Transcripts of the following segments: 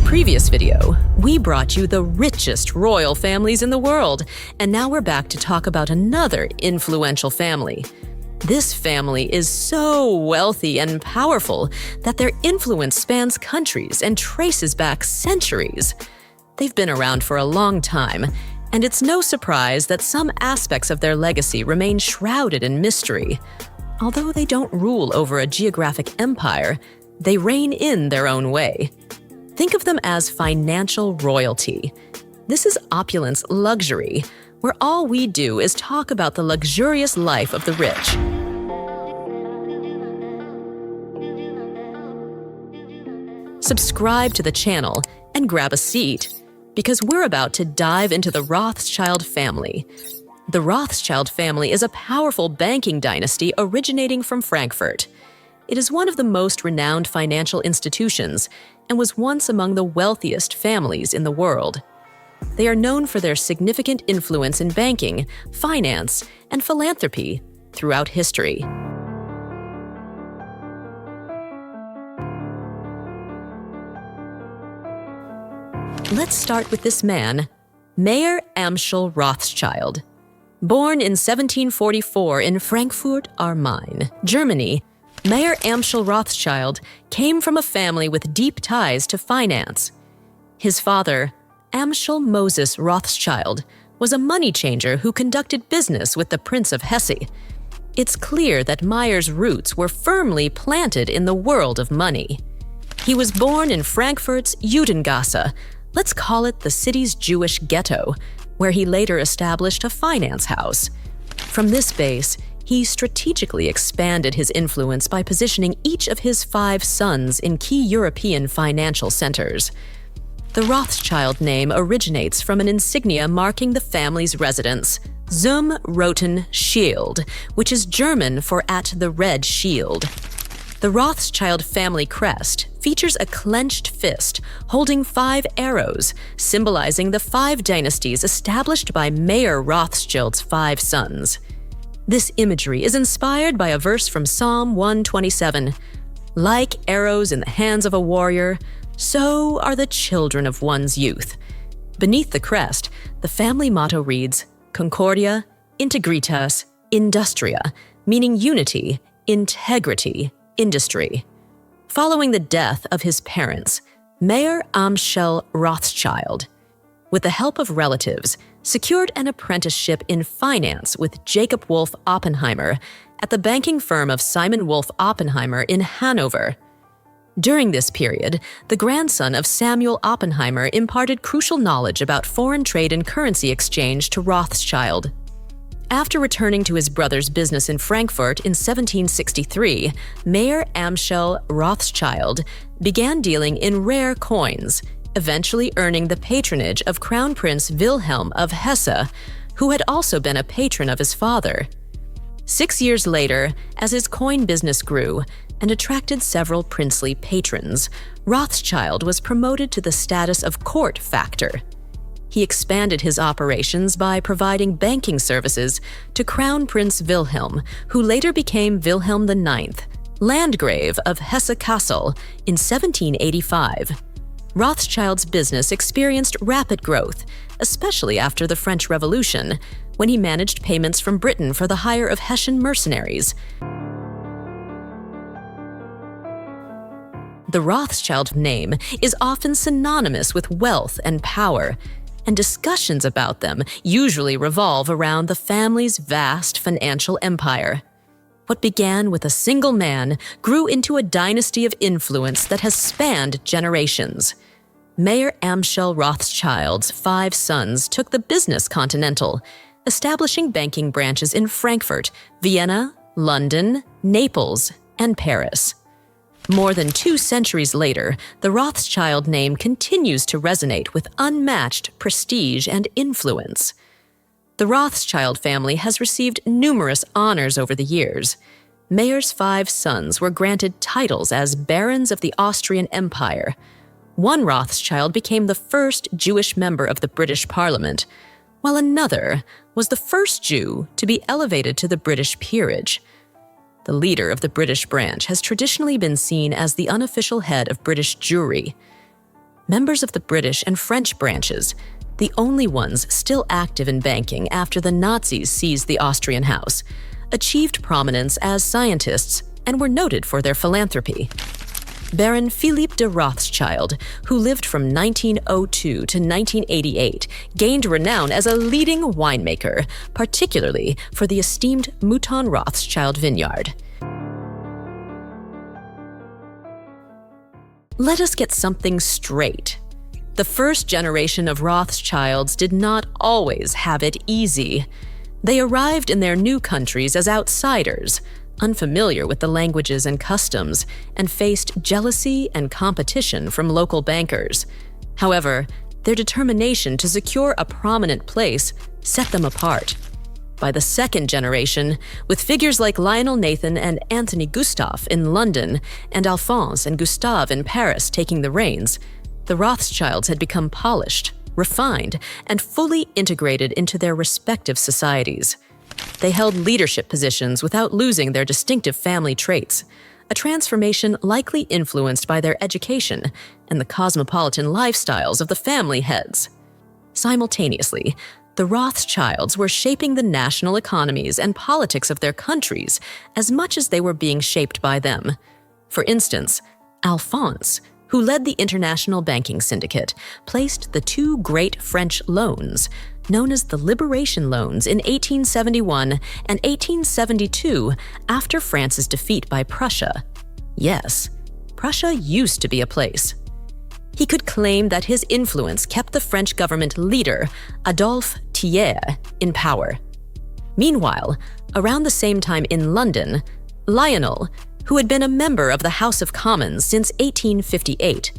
previous video, we brought you the richest royal families in the world, and now we're back to talk about another influential family. This family is so wealthy and powerful that their influence spans countries and traces back centuries. They've been around for a long time, and it's no surprise that some aspects of their legacy remain shrouded in mystery. Although they don't rule over a geographic empire, they reign in their own way. Think of them as financial royalty. This is opulence luxury, where all we do is talk about the luxurious life of the rich. Subscribe to the channel and grab a seat, because we're about to dive into the Rothschild family. The Rothschild family is a powerful banking dynasty originating from Frankfurt. It is one of the most renowned financial institutions and was once among the wealthiest families in the world. They are known for their significant influence in banking, finance, and philanthropy throughout history. Let's start with this man, Mayer Amschel Rothschild. Born in 1744 in Frankfurt am Main, Germany, Mayer Amschel Rothschild came from a family with deep ties to finance. His father, Amschel Moses Rothschild, was a money changer who conducted business with the Prince of Hesse. It's clear that Mayer's roots were firmly planted in the world of money. He was born in Frankfurt's Judengasse, let's call it the city's Jewish ghetto, where he later established a finance house. From this base, he strategically expanded his influence by positioning each of his 5 sons in key European financial centers. The Rothschild name originates from an insignia marking the family's residence, zum Roten Schild, which is German for at the red shield. The Rothschild family crest features a clenched fist holding 5 arrows, symbolizing the 5 dynasties established by Mayer Rothschild's 5 sons. This imagery is inspired by a verse from Psalm 127. Like arrows in the hands of a warrior, so are the children of one's youth. Beneath the crest, the family motto reads, Concordia, Integritas, Industria, meaning unity, integrity, industry. Following the death of his parents, Mayer Amschel Rothschild, with the help of relatives, secured an apprenticeship in finance with Jacob Wolf Oppenheimer at the banking firm of Simon Wolf Oppenheimer in Hanover. During this period, the grandson of Samuel Oppenheimer imparted crucial knowledge about foreign trade and currency exchange to Rothschild. After returning to his brother's business in Frankfurt in 1763, Mayer Amschel Rothschild began dealing in rare coins, eventually earning the patronage of Crown Prince Wilhelm of Hesse, who had also been a patron of his father. 6 years later, as his coin business grew and attracted several princely patrons, Rothschild was promoted to the status of court factor. He expanded his operations by providing banking services to Crown Prince Wilhelm, who later became Wilhelm IX, Landgrave of Hesse-Kassel, in 1785. Rothschild's business experienced rapid growth, especially after the French Revolution, when he managed payments from Britain for the hire of Hessian mercenaries. The Rothschild name is often synonymous with wealth and power, and discussions about them usually revolve around the family's vast financial empire. What began with a single man grew into a dynasty of influence that has spanned generations. Mayer Amschel Rothschild's 5 sons took the business continental, establishing banking branches in Frankfurt, Vienna, London, Naples, and Paris. More than 2 centuries later, the Rothschild name continues to resonate with unmatched prestige and influence. The Rothschild family has received numerous honors over the years. Mayer's 5 sons were granted titles as barons of the Austrian Empire. One Rothschild became the first Jewish member of the British Parliament, while another was the first Jew to be elevated to the British peerage. The leader of the British branch has traditionally been seen as the unofficial head of British Jewry. members of the British and French branches, the only ones still active in banking after the Nazis seized the Austrian house, achieved prominence as scientists and were noted for their philanthropy. Baron Philippe de Rothschild, who lived from 1902 to 1988, gained renown as a leading winemaker, particularly for the esteemed Mouton Rothschild vineyard. Let us get something straight. The first generation of Rothschilds did not always have it easy. They arrived in their new countries as outsiders, unfamiliar with the languages and customs, and faced jealousy and competition from local bankers. However, their determination to secure a prominent place set them apart. By the second generation, with figures like Lionel Nathan and Anthony Gustave in London and Alphonse and Gustave in Paris taking the reins, the Rothschilds had become polished, refined, and fully integrated into their respective societies. They held leadership positions without losing their distinctive family traits, a transformation likely influenced by their education and the cosmopolitan lifestyles of the family heads. Simultaneously, the Rothschilds were shaping the national economies and politics of their countries as much as they were being shaped by them. For instance, Alphonse, who led the international banking syndicate, placed the two great French loans, known as the Liberation Loans in 1871 and 1872 after France's defeat by Prussia. Yes, Prussia used to be a place. He could claim that his influence kept the French government leader, Adolphe Thiers, in power. Meanwhile, around the same time in London, Lionel, who had been a member of the House of Commons since 1858,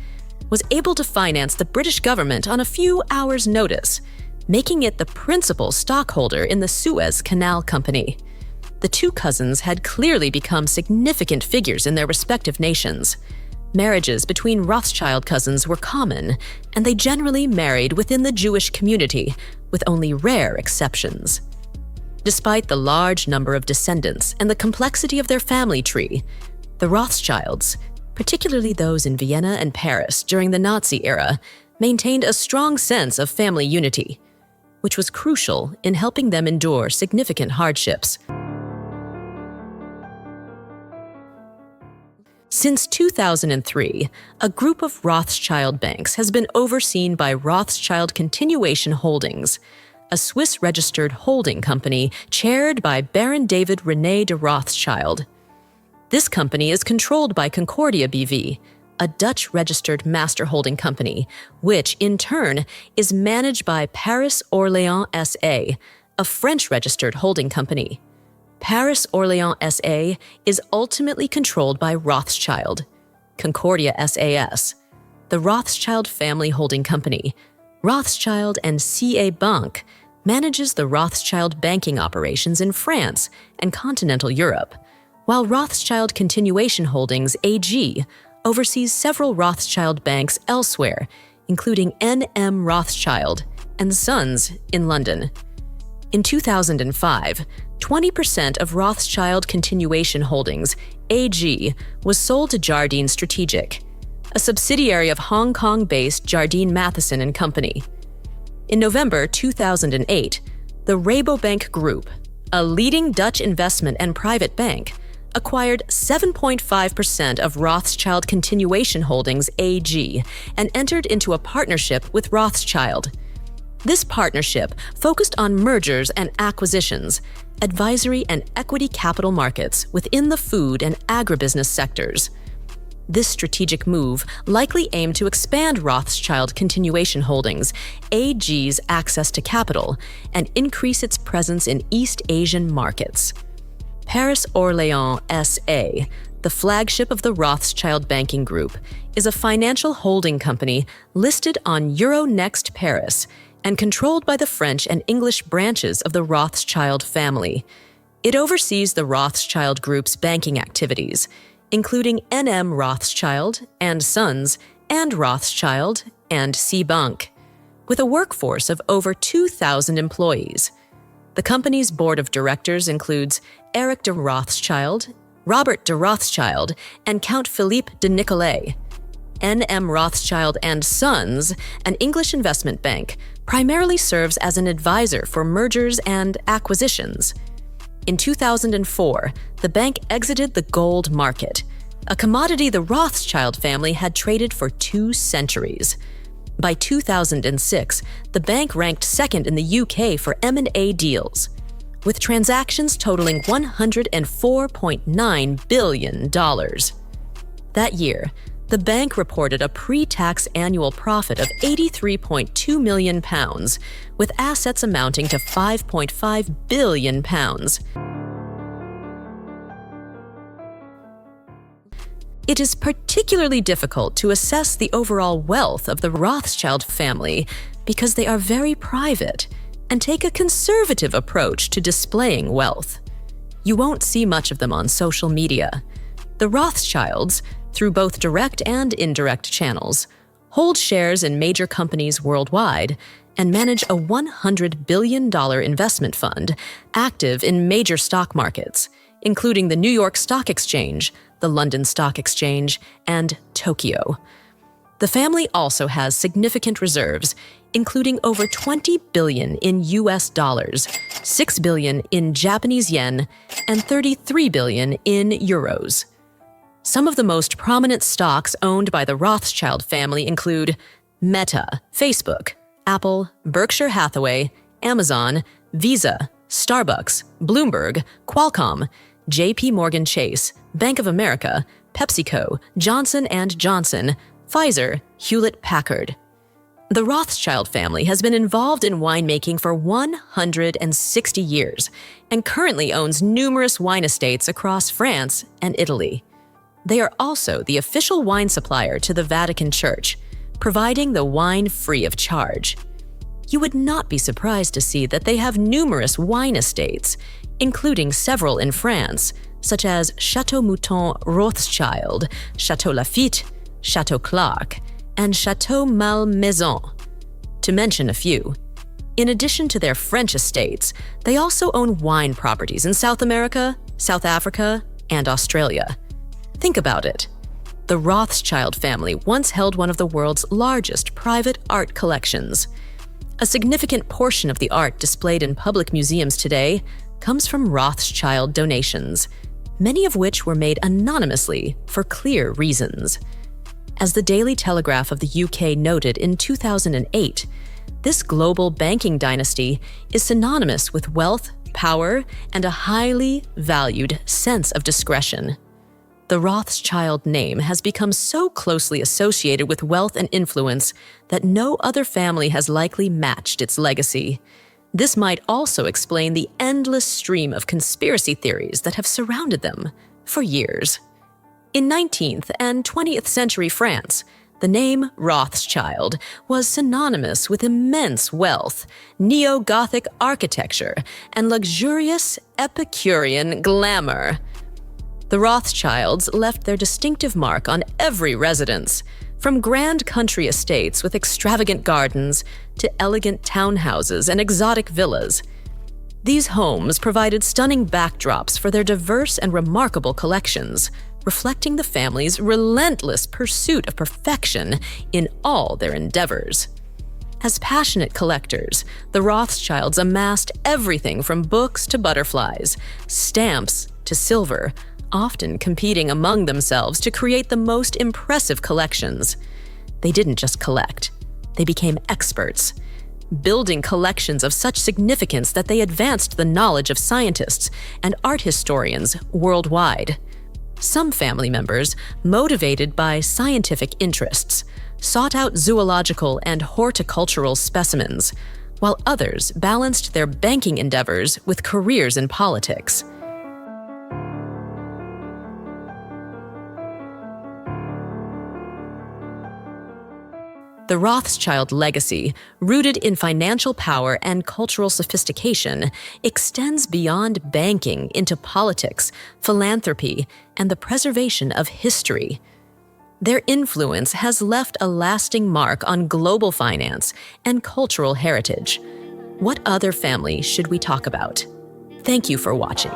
was able to finance the British government on a few hours' notice, making it the principal stockholder in the Suez Canal Company. The two cousins had clearly become significant figures in their respective nations. Marriages between Rothschild cousins were common, and they generally married within the Jewish community, with only rare exceptions. Despite the large number of descendants and the complexity of their family tree, the Rothschilds, particularly those in Vienna and Paris during the Nazi era, maintained a strong sense of family unity, which was crucial in helping them endure significant hardships. Since 2003, a group of Rothschild banks has been overseen by Rothschild Continuation Holdings, a Swiss-registered holding company chaired by Baron David René de Rothschild. This company is controlled by Concordia BV, a Dutch-registered master holding company, which, in turn, is managed by Paris Orléans SA, a French-registered holding company. Paris Orléans SA is ultimately controlled by Rothschild, Concordia SAS, the Rothschild family holding company. Rothschild and CA Bank manages the Rothschild banking operations in France and continental Europe, while Rothschild Continuation Holdings AG oversees several Rothschild banks elsewhere, including N.M. Rothschild and Sons in London. In 2005, 20% of Rothschild Continuation Holdings AG was sold to Jardine Strategic, a subsidiary of Hong Kong-based Jardine Matheson and Company. In November 2008, the Rabobank Group, a leading Dutch investment and private bank, acquired 7.5% of Rothschild Continuation Holdings AG and entered into a partnership with Rothschild. This partnership focused on mergers and acquisitions, advisory and equity capital markets within the food and agribusiness sectors. This strategic move likely aimed to expand Rothschild Continuation Holdings AG's access to capital and increase its presence in East Asian markets. Paris Orléans SA, the flagship of the Rothschild Banking Group, is a financial holding company listed on Euronext Paris and controlled by the French and English branches of the Rothschild family. It oversees the Rothschild Group's banking activities, including N.M. Rothschild and Sons and Rothschild and C. Bank, with a workforce of over 2,000 employees. The company's board of directors includes Eric de Rothschild, Robert de Rothschild, and Count Philippe de Nicolay. N.M. Rothschild and Sons, an English investment bank, primarily serves as an advisor for mergers and acquisitions. In 2004, the bank exited the gold market, a commodity the Rothschild family had traded for 2 centuries. By 2006, the bank ranked second in the UK for M&A deals, with transactions totaling $104.9 billion. That year, the bank reported a pre-tax annual profit of £83.2 million, with assets amounting to £5.5 billion. It is particularly difficult to assess the overall wealth of the Rothschild family because they are very private and take a conservative approach to displaying wealth. You won't see much of them on social media. The Rothschilds, through both direct and indirect channels, hold shares in major companies worldwide and manage a $100 billion investment fund active in major stock markets, including the New York Stock Exchange, the London Stock Exchange, and Tokyo. The family also has significant reserves, including over $20 billion in US dollars, $6 billion in Japanese yen, and $33 billion in euros. Some of the most prominent stocks owned by the Rothschild family include Meta, Facebook, Apple, Berkshire Hathaway, Amazon, Visa, Starbucks, Bloomberg, Qualcomm, J.P. Morgan Chase, Bank of America, PepsiCo, Johnson & Johnson, Pfizer, Hewlett-Packard. The Rothschild family has been involved in winemaking for 160 years and currently owns numerous wine estates across France and Italy. They are also the official wine supplier to the Vatican Church, providing the wine free of charge. You would not be surprised to see that they have numerous wine estates, including several in France, such as Chateau Mouton Rothschild, Chateau Lafite, Chateau Clark, and Chateau Malmaison, to mention a few. In addition to their French estates, they also own wine properties in South America, South Africa, and Australia. Think about it. The Rothschild family once held one of the world's largest private art collections. A significant portion of the art displayed in public museums today comes from Rothschild donations, many of which were made anonymously for clear reasons. As the Daily Telegraph of the UK noted in 2008, this global banking dynasty is synonymous with wealth, power, and a highly valued sense of discretion. The Rothschild name has become so closely associated with wealth and influence that no other family has likely matched its legacy. This might also explain the endless stream of conspiracy theories that have surrounded them for years. In 19th and 20th century France, the name Rothschild was synonymous with immense wealth, neo-Gothic architecture, and luxurious Epicurean glamour. The Rothschilds left their distinctive mark on every residence, from grand country estates with extravagant gardens to elegant townhouses and exotic villas. These homes provided stunning backdrops for their diverse and remarkable collections, reflecting the family's relentless pursuit of perfection in all their endeavors. As passionate collectors, the Rothschilds amassed everything from books to butterflies, stamps to silver, often competing among themselves to create the most impressive collections. They didn't just collect, they became experts, building collections of such significance that they advanced the knowledge of scientists and art historians worldwide. Some family members, motivated by scientific interests, sought out zoological and horticultural specimens, while others balanced their banking endeavors with careers in politics. The Rothschild legacy, rooted in financial power and cultural sophistication, extends beyond banking into politics, philanthropy, and the preservation of history. Their influence has left a lasting mark on global finance and cultural heritage. What other family should we talk about? Thank you for watching.